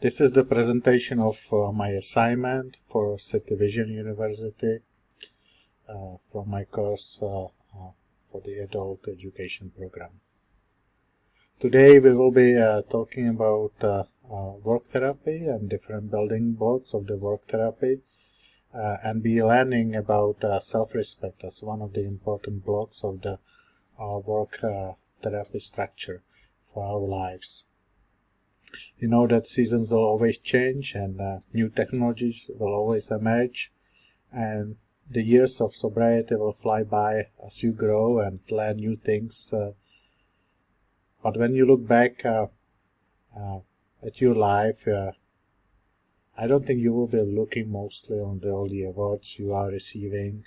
This is the presentation of my assignment for City Vision University from my course for the adult education program. Today we will be talking about work therapy and different building blocks of the work therapy and be learning about self-respect as one of the important blocks of the work therapy structure for our lives. You know that seasons will always change and new technologies will always emerge, and the years of sobriety will fly by as you grow and learn new things. But when you look back at your life, I don't think you will be looking mostly on all the awards you are receiving,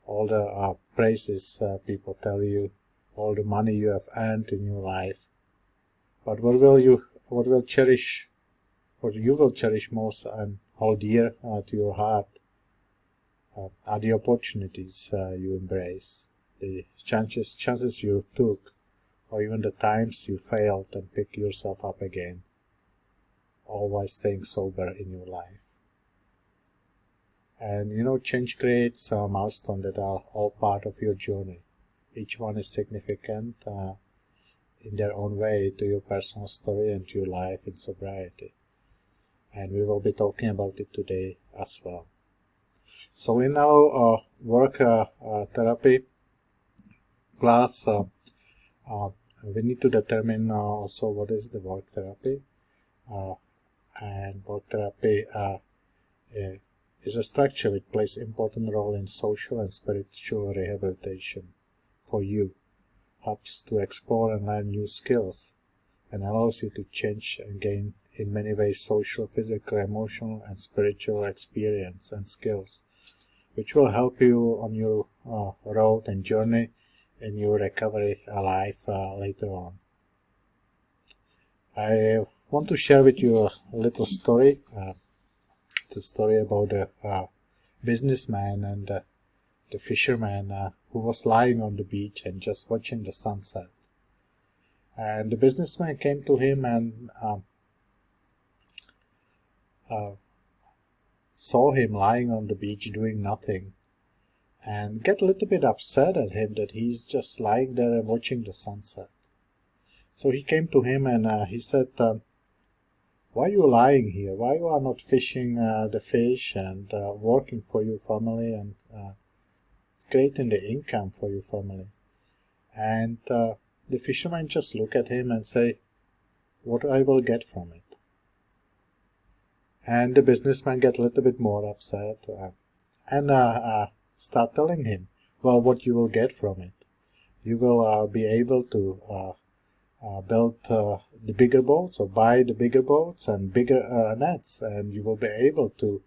all the praises people tell you, all the money you have earned in your life. But what you will cherish most and hold dear to your heart are the opportunities you embrace, the chances you took, or even the times you failed and pick yourself up again, always staying sober in your life. And you know, change creates milestones that are all part of your journey. Each one is significant in their own way to your personal story and to your life in sobriety. And we will be talking about it today as well. So in our work therapy class, we need to determine also what is the work therapy. And work therapy is a structure which plays an important role in social and spiritual rehabilitation for you, helps to explore and learn new skills, and allows you to change and gain in many ways social, physical, emotional, and spiritual experience and skills, which will help you on your road and journey in your recovery life later on. I want to share with you a little story. It's a story about a businessman and the fisherman who was lying on the beach and just watching the sunset. And the businessman came to him and saw him lying on the beach doing nothing, and get a little bit upset at him that he's just lying there and watching the sunset. So he came to him and he said, why are you lying here? Why you are not fishing the fish and working for your family and creating the income for your family? And the fisherman just look at him and say, what I will get from it? And the businessman get a little bit more upset and start telling him, well, what you will get from it? You will be able to build the bigger boats or buy the bigger boats and bigger nets, and you will be able to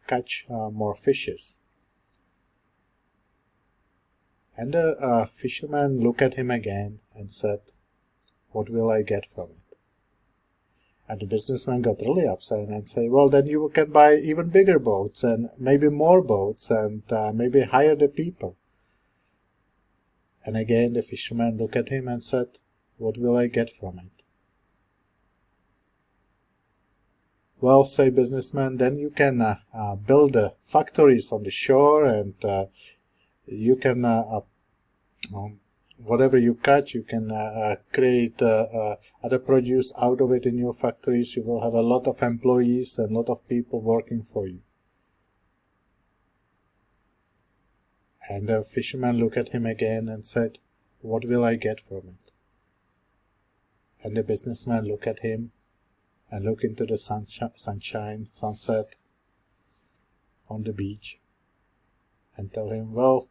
catch more fishes. And the fisherman looked at him again and said, what will I get from it? And the businessman got really upset and said, well, then you can buy even bigger boats and maybe more boats and maybe hire the people. And again the fisherman looked at him and said, what will I get from it? Well, say businessman, then you can build factories on the shore, and you can whatever you catch, you can create other produce out of it in your factories. You will have a lot of employees and a lot of people working for you. And the fisherman looked at him again and said, what will I get from it? And the businessman looked at him and looked into the sunset on the beach and tell him, well,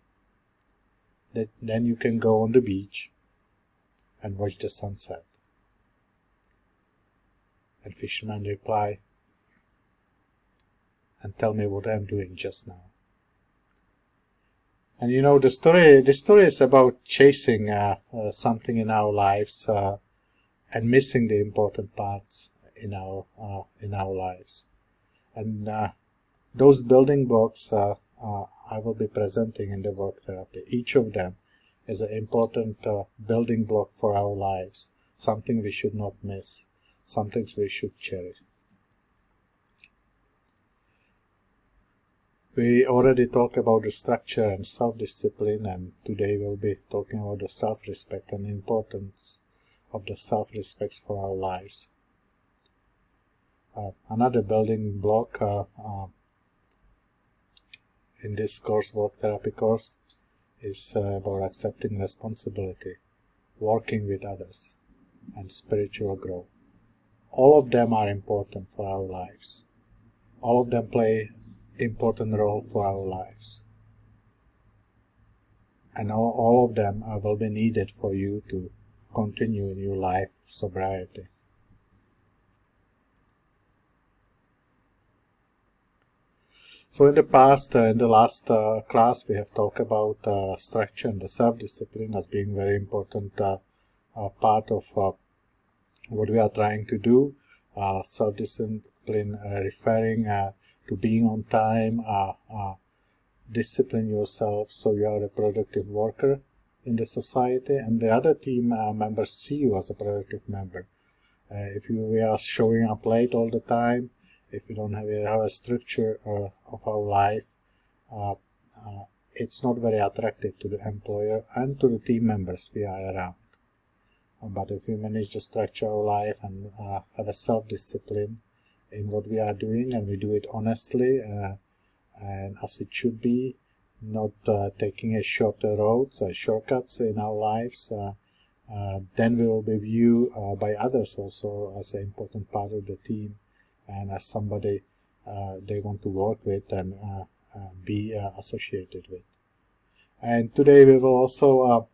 then you can go on the beach and watch the sunset. And fisherman replied, and tell me what I'm doing just now. And you know, the story is about chasing something in our lives and missing the important parts in our lives. And those building blocks I will be presenting in the work therapy. Each of them is an important building block for our lives, something we should not miss, some things we should cherish. We already talked about the structure and self-discipline, and today we'll be talking about the self-respect and importance of the self-respect for our lives. Another building block in this course, work therapy course, is about accepting responsibility, working with others, and spiritual growth. All of them are important for our lives. All of them play important role for our lives. And all of them will be needed for you to continue in your life of sobriety. So in the past, in the last class, we have talked about structure and the self-discipline as being very important part of what we are trying to do. Self-discipline referring to being on time, discipline yourself so you are a productive worker in the society, and the other team members see you as a productive member. If we are showing up late all the time, if we don't have a structure of our life, it's not very attractive to the employer and to the team members we are around. But if we manage to structure our life and have a self-discipline in what we are doing, and we do it honestly and as it should be, not taking a shorter roads or shortcuts in our lives, then we will be viewed by others also as an important part of the team and as somebody they want to work with and be associated with. And today we will also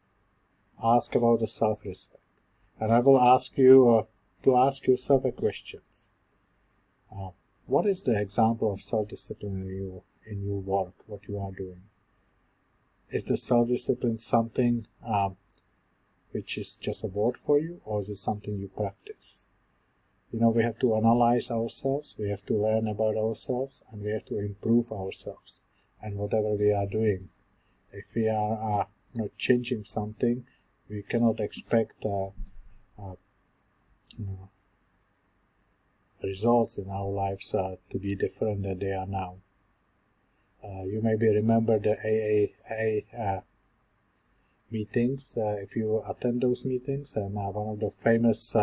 ask about the self-respect. And I will ask you to ask yourself a question. What is the example of self-discipline in your work, what you are doing? Is the self-discipline something which is just a word for you, or is it something you practice? We have to analyze ourselves, we have to learn about ourselves, and we have to improve ourselves. And whatever we are doing, if we are not changing something, we cannot expect results in our lives to be different than they are now. You maybe remember the AA meetings, if you attend those meetings, and one of the famous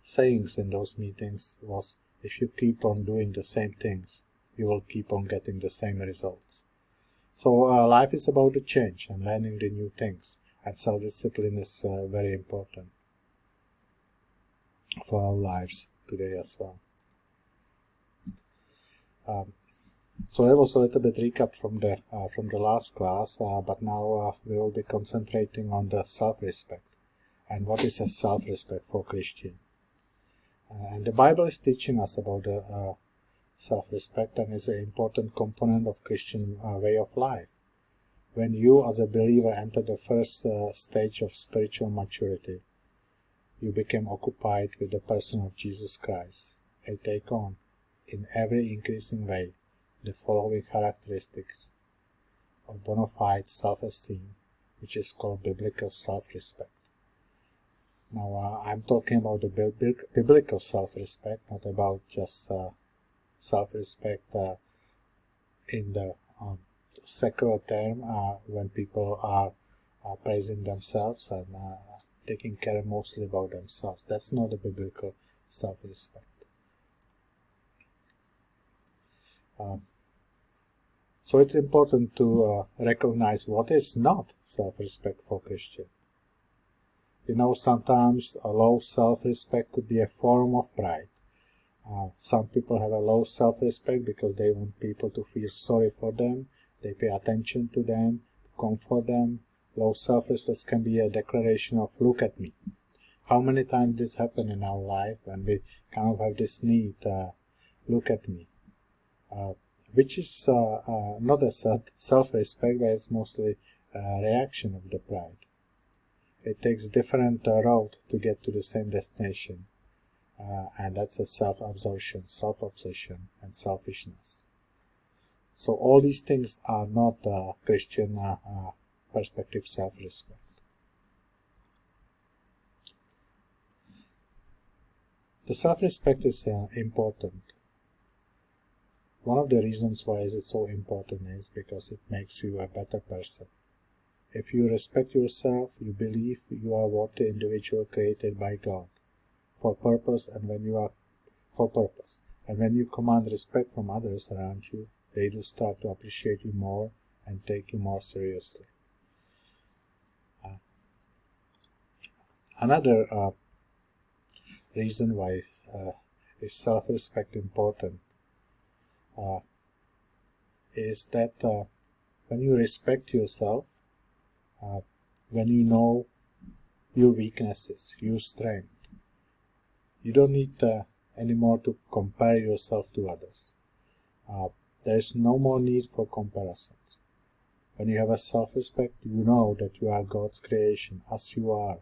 sayings in those meetings was, if you keep on doing the same things, you will keep on getting the same results. So life is about the change and learning the new things, and self-discipline is very important for our lives today as well. So that was a little bit recap from the last class, but now we will be concentrating on the self-respect and what is a self-respect for Christian. And the Bible is teaching us about the self-respect, and is an important component of Christian way of life. When you as a believer enter the first stage of spiritual maturity, you become occupied with the person of Jesus Christ and take on, in every increasing way, the following characteristics of bona fide self-esteem, which is called biblical self-respect. Now, I'm talking about the biblical self-respect, not about just self-respect in the secular term, when people are praising themselves and taking care mostly about themselves. That's not a biblical self-respect. So it's important to recognize what is not self-respect for Christian. Sometimes a low self-respect could be a form of pride. Some people have a low self-respect because they want people to feel sorry for them, they pay attention to them, comfort them. Low self-respect can be a declaration of, look at me. How many times this happens in our life when we kind of have this need, look at me. Which is not a self-respect, but it's mostly a reaction of the pride. It takes different route to get to the same destination, and that's a self-absorption, self-obsession, and selfishness. So all these things are not Christian perspective self-respect. The self-respect is important. One of the reasons why is it so important is because it makes you a better person. If you respect yourself, you believe you are what the individual created by God for purpose, and when you command respect from others around you, they do start to appreciate you more and take you more seriously. Another reason why is self-respect important is that when you respect yourself, when you know your weaknesses, your strength, you don't need anymore to compare yourself to others. There is no more need for comparisons. When you have a self-respect, you know that you are God's creation as you are.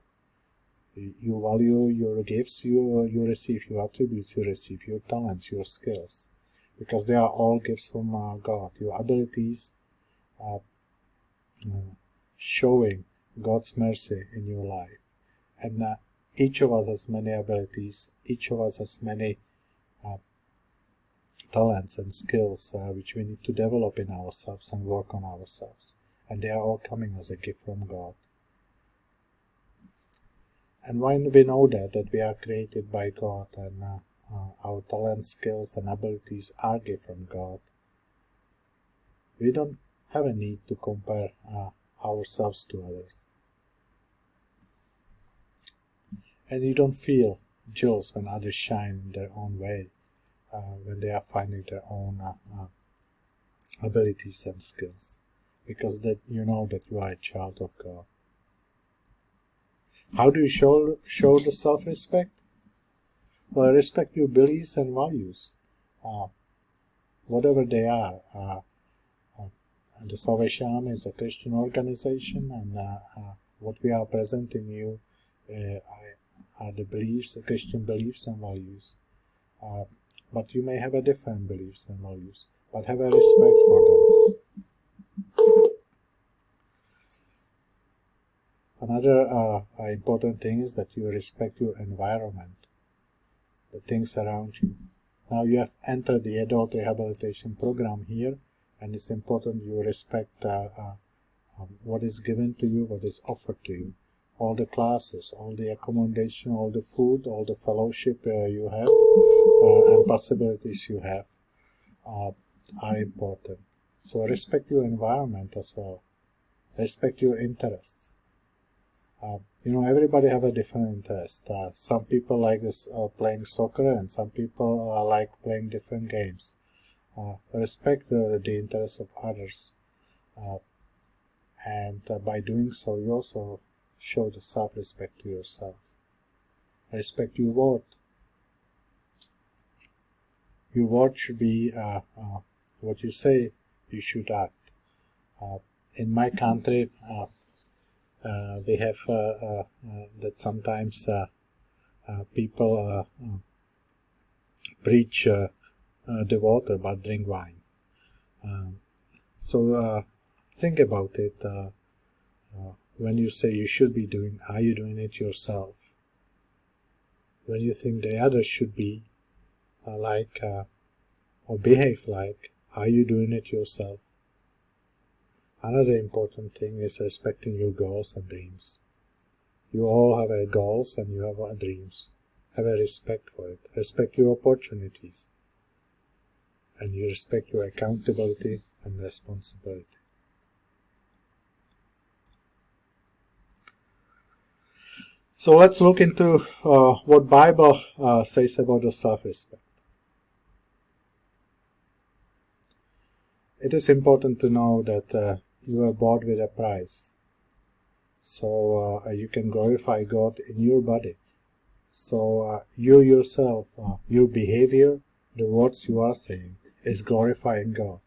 You value your gifts you receive, your attributes you receive, your talents, your skills, because they are all gifts from God. Your abilities showing God's mercy in your life. And each of us has many abilities, each of us has many talents and skills which we need to develop in ourselves and work on ourselves. And they are all coming as a gift from God. And when we know that we are created by God and our talents, skills and abilities are gift from God, we don't have a need to compare ourselves to others. And you don't feel jealous when others shine in their own way, when they are finding their own abilities and skills, because that you know that you are a child of God. How do you show the self-respect? Well, respect your beliefs and values, whatever they are. The Salvation Army is a Christian organization, and what we are presenting you are the beliefs, the Christian beliefs and values. But you may have a different beliefs and values, but have a respect for them. Another important thing is that you respect your environment, the things around you. Now you have entered the adult rehabilitation program here, and it's important you respect what is given to you, what is offered to you. All the classes, all the accommodation, all the food, all the fellowship you have, and possibilities you have are important. So respect your environment as well. Respect your interests. Everybody have a different interest. Some people like this playing soccer, and some people like playing different games. Respect the interests of others, and by doing so, you also show the self-respect to yourself. Respect your word. Your word should be what you say. You should act. In my country, we have that sometimes people preach the water but drink wine. So think about it. When you say you should be doing, are you doing it yourself? When you think the others should be like or behave like, are you doing it yourself? Another important thing is respecting your goals and dreams. You all have goals and you have dreams. Have a respect for it. Respect your opportunities. And you respect your accountability and responsibility. So let's look into what Bible says about the self-respect. It is important to know that you are bought with a price. So you can glorify God in your body. So you yourself, your behavior, the words you are saying, is glorifying God.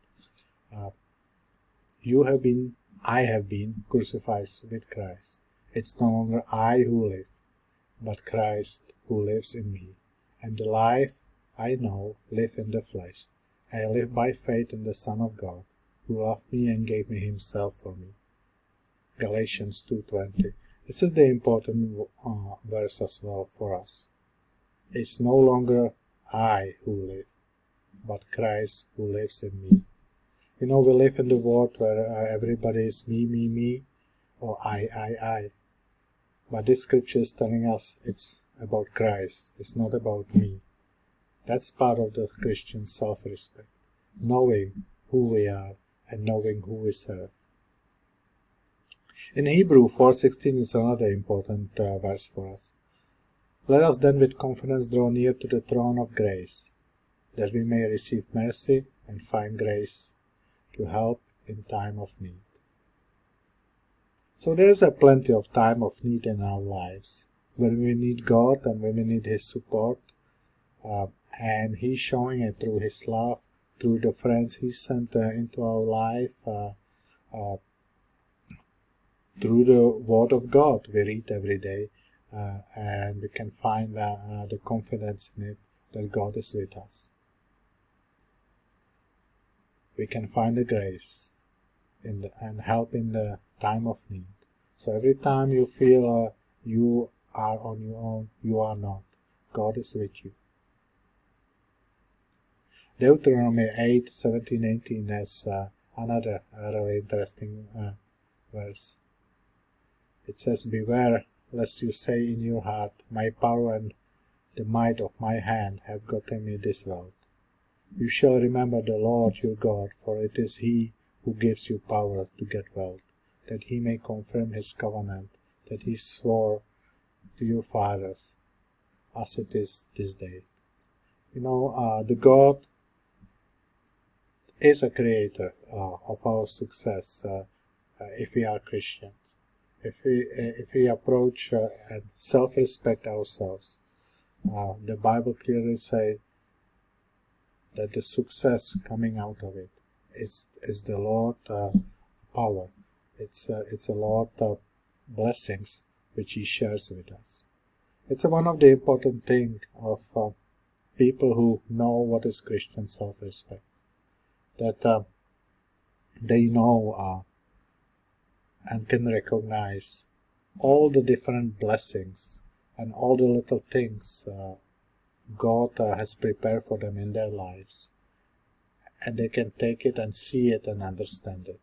I have been crucified with Christ. It's no longer I who live, but Christ who lives in me. And the life I now live in the flesh. I live by faith in the Son of God, who loved me and gave me himself for me. Galatians 2:20. This is the important verse as well for us. It's no longer I who live, but Christ who lives in me. We live in the world where everybody is me, or I. But this scripture is telling us it's about Christ. It's not about me. That's part of the Christian self-respect. Knowing who we are and knowing who we serve. In Hebrew, 4:16 is another important verse for us. Let us then with confidence draw near to the throne of grace, that we may receive mercy and find grace to help in time of need. So there is plenty of time of need in our lives, when we need God and when we need His support, and He's showing it through His love, through the friends He sent into our life, through the Word of God we read every day, and we can find the confidence in it that God is with us. We can find the grace and help in the time of need. So every time you feel you are on your own, you are not. God is with you. Deuteronomy 8:17-18 is another really interesting verse. It says, beware lest you say in your heart, my power and the might of my hand have gotten me this wealth. You shall remember the Lord your God, for it is He who gives you power to get wealth, that He may confirm His covenant, that He swore to your fathers, as it is this day. The God is a creator of our success if we are Christians. If we approach and self-respect ourselves, the Bible clearly says that the success coming out of it is the Lord power. It's a Lord blessings which He shares with us. It's one of the important things of people who know what is Christian self-respect, that they know and can recognize all the different blessings and all the little things God has prepared for them in their lives, and they can take it and see it and understand it.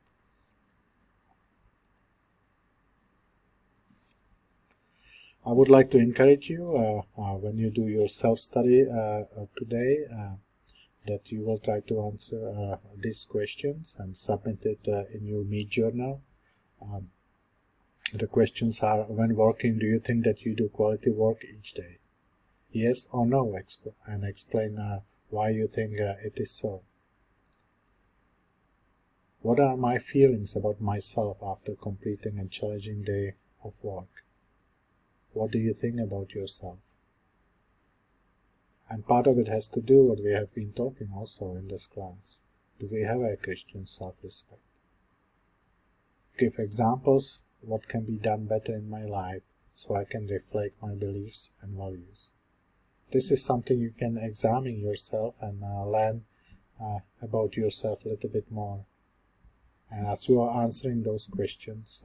I would like to encourage you when you do your self-study today that you will try to answer these questions and submit it in your Meet journal. The questions are, when working, do you think that you do quality work each day? Yes or no, and explain why you think it is so. What are my feelings about myself after completing a challenging day of work? What do you think about yourself? And part of it has to do what we have been talking also in this class. Do we have a Christian self-respect? Give examples, what can be done better in my life so I can reflect my beliefs and values. This is something you can examine yourself and learn about yourself a little bit more. And as you are answering those questions,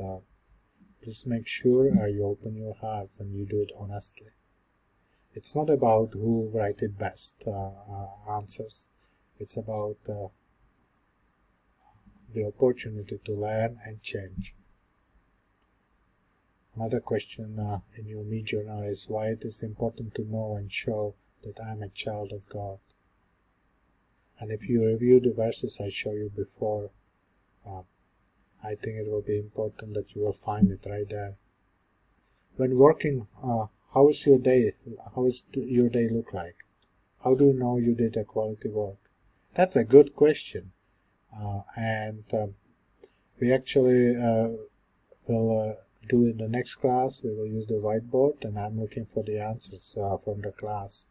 please make sure you open your heart and you do it honestly. It's not about who write it best answers. It's about the opportunity to learn and change. Another question in your Meet journal is why it is important to know and show that I am a child of God. And if you review the verses I showed you before, I think it will be important that you will find it right there. When working, how is your day? How is your day look like? How do you know you did a quality work? That's a good question. And we actually will do in the next class. We will use the whiteboard, and I'm looking for the answers from the class.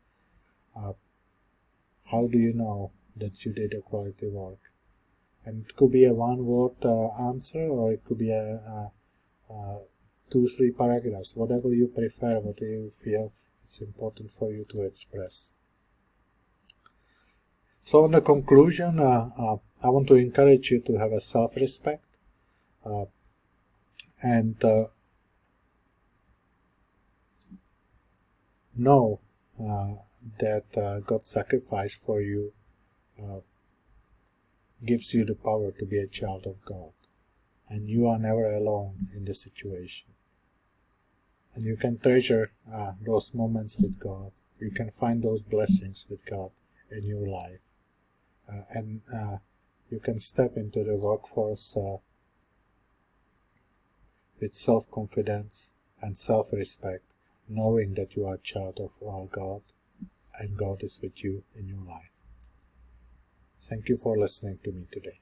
How do you know that you did a quality work? And it could be a one-word answer, or it could be a 2-3 paragraphs, whatever you prefer, whatever you feel it's important for you to express. So in the conclusion, I want to encourage you to have a self-respect and know that God sacrificed for you gives you the power to be a child of God. And you are never alone in the situation. And you can treasure those moments with God. You can find those blessings with God in your life. And you can step into the workforce with self-confidence and self-respect, knowing that you are a child of God and God is with you in your life. Thank you for listening to me today.